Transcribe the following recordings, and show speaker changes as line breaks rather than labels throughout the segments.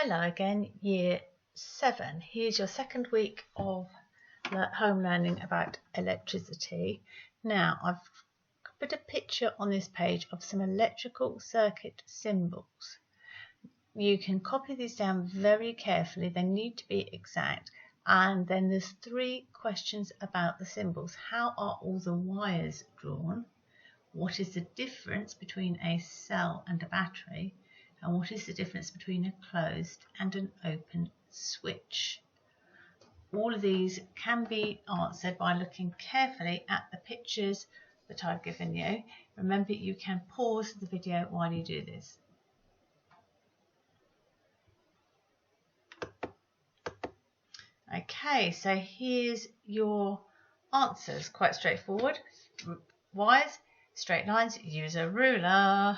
Hello again, Year 7. Here's your second week of home learning about electricity. Now, I've put a picture on this page of some electrical circuit symbols. You can copy these down very carefully. They need to be exact. And then there's 3 questions about the symbols. How are all the wires drawn? What is the difference between a cell and a battery? And what is the difference between a closed and an open switch? All of these can be answered by looking carefully at the pictures that I've given you. Remember, you can pause the video while you do this. Okay, so here's your answers. Quite straightforward. Wires, straight lines, use a ruler.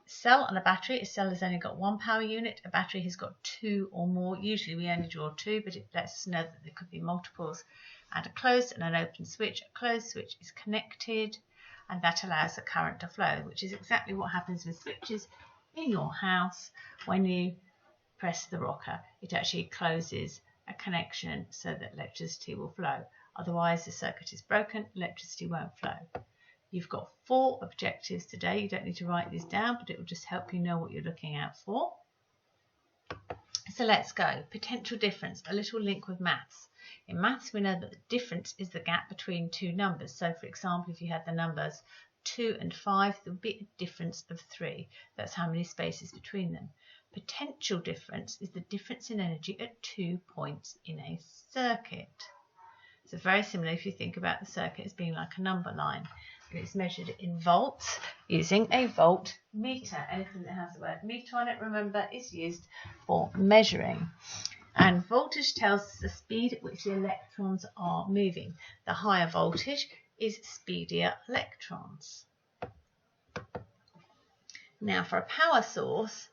Cell and a battery. A cell has only got 1 power unit. A battery has got 2 or more. Usually we only draw 2, but it lets us know that there could be multiples. And a closed and an open switch. A closed switch is connected, and that allows the current to flow, which is exactly what happens with switches in your house. When you press the rocker, it actually closes a connection so that electricity will flow. Otherwise, the circuit is broken, electricity won't flow. You've got 4 objectives today. You don't need to write these down, but it will just help you know what you're looking out for. So let's go. Potential difference, a little link with maths. In maths, we know that the difference is the gap between 2 numbers. So for example, if you had the numbers 2 and 5, there would be a difference of 3. That's how many spaces between them. Potential difference is the difference in energy at 2 points in a circuit. So very similar if you think about the circuit as being like a number line. And it's measured in volts using a voltmeter. Anything that has the word meter on it, remember, is used for measuring. And voltage tells us the speed at which the electrons are moving. The higher voltage is speedier electrons. Now, for a power source,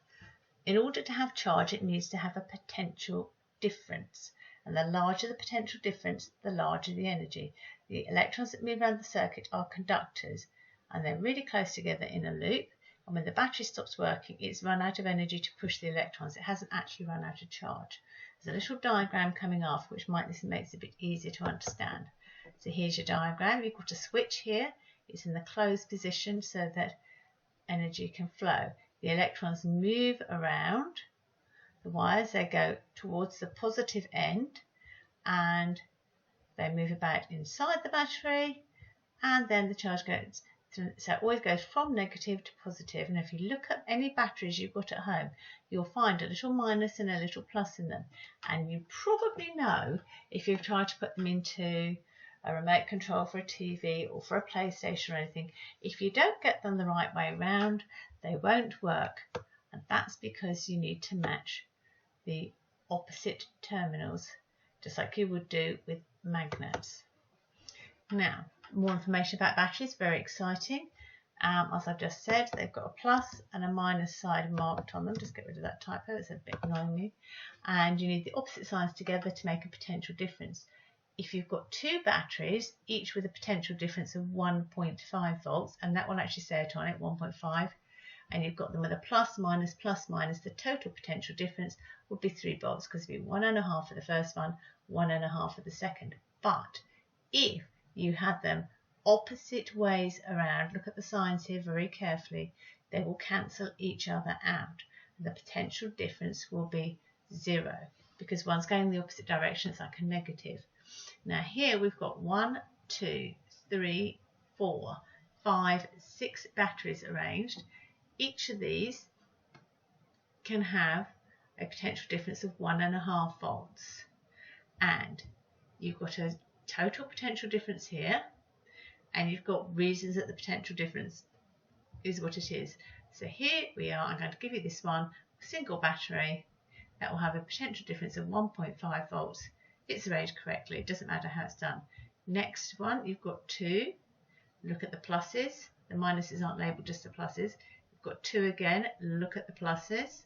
in order to have charge, it needs to have a potential difference. And the larger the potential difference, the larger the energy. The electrons that move around the circuit are conductors, and they're really close together in a loop. And when the battery stops working, it's run out of energy to push the electrons. It hasn't actually run out of charge. There's a little diagram coming after, which makes it a bit easier to understand. So here's your diagram. You've got a switch here. It's in the closed position so that energy can flow. The electrons move around the wires. They go towards the positive end, and they move about inside the battery, and then the charge goes. So it always goes from negative to positive. And if you look at any batteries you've got at home, you'll find a little minus and a little plus in them. And you probably know, if you've tried to put them into a remote control for a TV or for a PlayStation or anything, if you don't get them the right way around, they won't work. And that's because you need to match the opposite terminals, just like you would do with magnets. Now, more information about batteries, very exciting. As I've just said, they've got a plus and a minus side marked on them. Just get rid of that typo, it's a bit annoying me. And you need the opposite signs together to make a potential difference. If you've got 2 batteries, each with a potential difference of 1.5 volts, and that will actually say it on it, 1.5, and you've got them with a plus, minus, the total potential difference would be 3 volts, because it would be 1.5 for the first one, 1.5 for the second. But if you had them opposite ways around, look at the signs here very carefully, they will cancel each other out. The potential difference will be 0, because one's going the opposite direction, it's like a negative. Now here we've got 1, 2, 3, 4, 5, 6 batteries arranged. Each of these can have a potential difference of 1.5 volts. And you've got a total potential difference here, and you've got reasons that the potential difference is what it is. So here we are. I'm going to give you this one, single battery, that will have a potential difference of 1.5 volts. It's arranged correctly, it doesn't matter how it's done. Next one, you've got 2. Look at the pluses. The minuses aren't labelled, just the pluses. You've got 2 again, look at the pluses.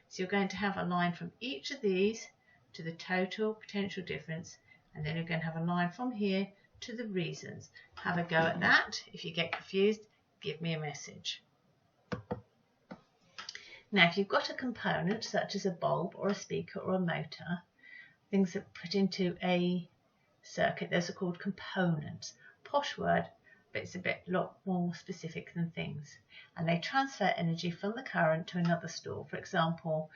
So you're going to have a line from each of these to the total potential difference, and then you're going to have a line from here to the reasons. Have a go at that. If you get confused, give me a message. Now, if you've got a component such as a bulb or a speaker or a motor, things that are put into a circuit, those are called components. Posh word, but it's a lot more specific than things. And they transfer energy from the current to another store. For example,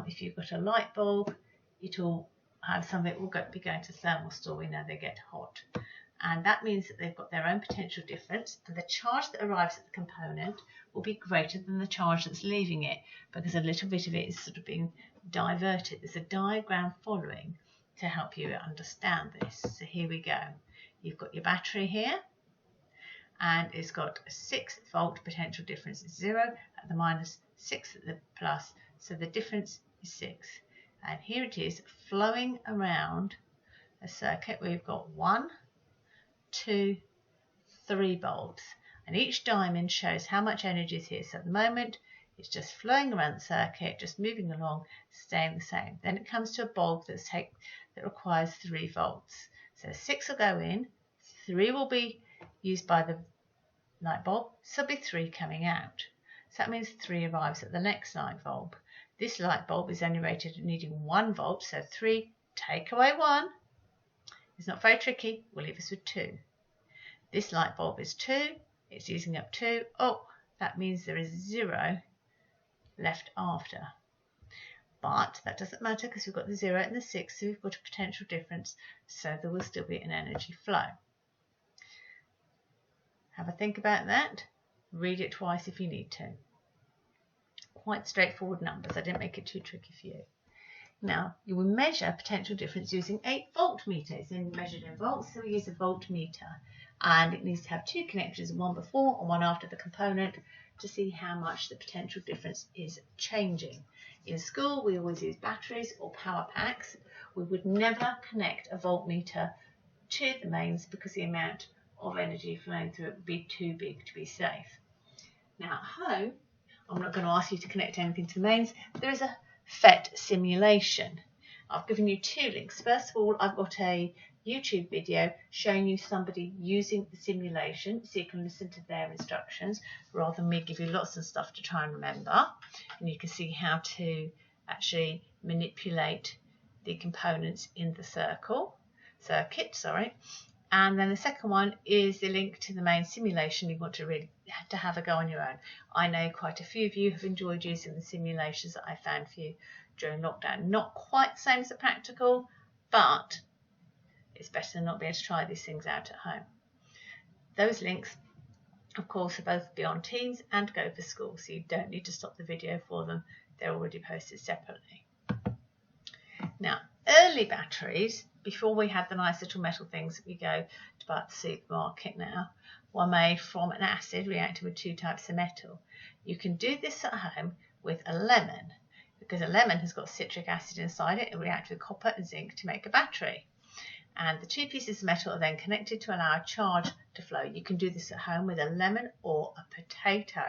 if you've got a light bulb, it'll have some of it will be going to thermal store. We know they get hot. And that means that they've got their own potential difference, and the charge that arrives at the component will be greater than the charge that's leaving it, because a little bit of it is sort of being diverted. There's a diagram following to help you understand this. So here we go. You've got your battery here, and it's got a 6 volt potential difference. It's 0 at the minus, 6 at the plus, so the difference is 6. And here it is flowing around a circuit where we've got 1, 2, 3 bulbs, and each diamond shows how much energy is here. So at the moment it's just flowing around the circuit, just moving along, staying the same. Then it comes to a bulb that requires 3 volts. So 6 will go in, 3 will be used by the light bulb, so there'll be 3 coming out. So that means 3 arrives at the next light bulb. This light bulb is only rated at needing 1 volt, so 3 take away 1. It's not very tricky, we'll leave us with 2. This light bulb is 2, it's using up 2. Oh, that means there is 0 left after. But that doesn't matter because we've got the 0 and the 6, so we've got a potential difference, so there will still be an energy flow. Have a think about that. Read it twice if you need to. Quite straightforward numbers. I didn't make it too tricky for you. Now, you will measure potential difference using a voltmeter. It's measured in volts, so we use a voltmeter. And it needs to have 2 connectors, one before and one after the component, to see how much the potential difference is changing. In school, we always use batteries or power packs. We would never connect a voltmeter to the mains because the amount of energy flowing through it would be too big to be safe. Now, at home, I'm not going to ask you to connect anything to the mains. There is a FET simulation. I've given you 2 links. First of all, I've got a YouTube video showing you somebody using the simulation, so you can listen to their instructions rather than me give you lots of stuff to try and remember. And you can see how to actually manipulate the components in the circuit. And then the second one is the link to the main simulation. You want to really have a go on your own. I know quite a few of you have enjoyed using the simulations that I found for you during lockdown. Not quite the same as the practical, but it's better than not being able to try these things out at home. Those links, of course, are both Beyond Teens and Go for School, so you don't need to stop the video for them. They're already posted separately. Now, early batteries, before we had the nice little metal things that we go to buy at the supermarket now, were made from an acid reacting with 2 types of metal. You can do this at home with a lemon, because a lemon has got citric acid inside it. It reacts with copper and zinc to make a battery. And the 2 pieces of metal are then connected to allow a charge to flow. You can do this at home with a lemon or a potato.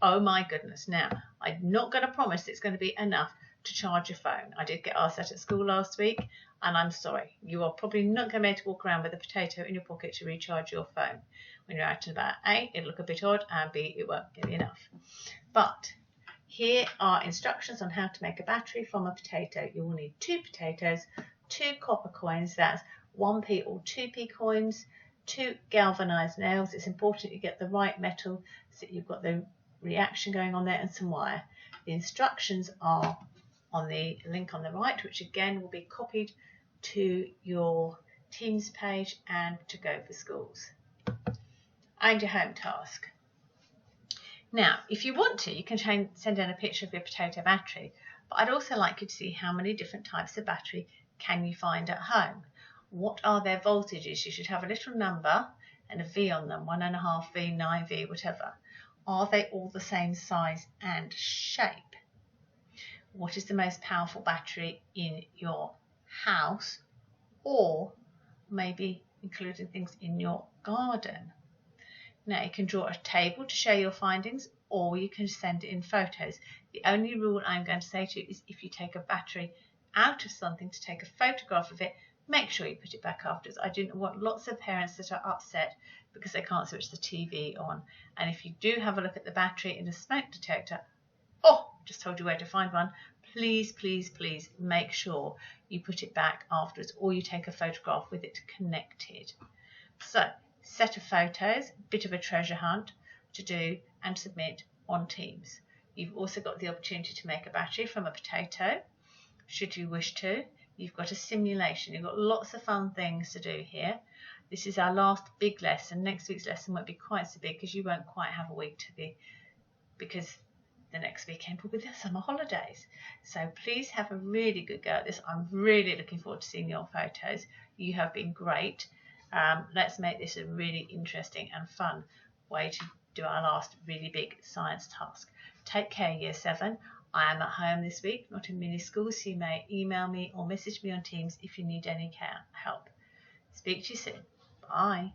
Oh my goodness. Now, I'm not going to promise it's going to be enough to charge your phone. I did get asked that at school last week, and I'm sorry. You are probably not going to be able to walk around with a potato in your pocket to recharge your phone. When you're out and about, A, it'll look a bit odd, and B, it won't give you enough. But here are instructions on how to make a battery from a potato. You will need 2 potatoes, 2 copper coins, that's 1p or 2p coins, 2 galvanized nails. It's important you get the right metal so that you've got the reaction going on there, and some wire. The instructions are on the link on the right, which again will be copied to your Teams page and to Go for Schools. And your home task. Now, if you want to, you can send in a picture of your potato battery, but I'd also like you to see how many different types of battery can you find at home. What are their voltages? You should have a little number and a V on them, 1.5V, 9V, whatever. Are they all the same size and shape? What is the most powerful battery in your house, or maybe including things in your garden? Now, you can draw a table to show your findings, or you can send in photos. The only rule I'm going to say to you is if you take a battery out of something to take a photograph of it, make sure you put it back afterwards. I do not want lots of parents that are upset because they can't switch the TV on. And if you do have a look at the battery in a smoke detector, oh, just told you where to find one, please, please, please make sure you put it back afterwards, or you take a photograph with it connected. So, set of photos, bit of a treasure hunt to do and submit on Teams. You've also got the opportunity to make a battery from a potato, should you wish to. You've got a simulation. You've got lots of fun things to do here. This is our last big lesson. Next week's lesson won't be quite so big because you won't quite have a week to be, because the next weekend will be the summer holidays. So please have a really good go at this. I'm really looking forward to seeing your photos. You have been great. Let's make this a really interesting and fun way to do our last really big science task. Take care, Year 7. I am at home this week, not in mini school, so you may email me or message me on Teams if you need any help. Speak to you soon. Bye.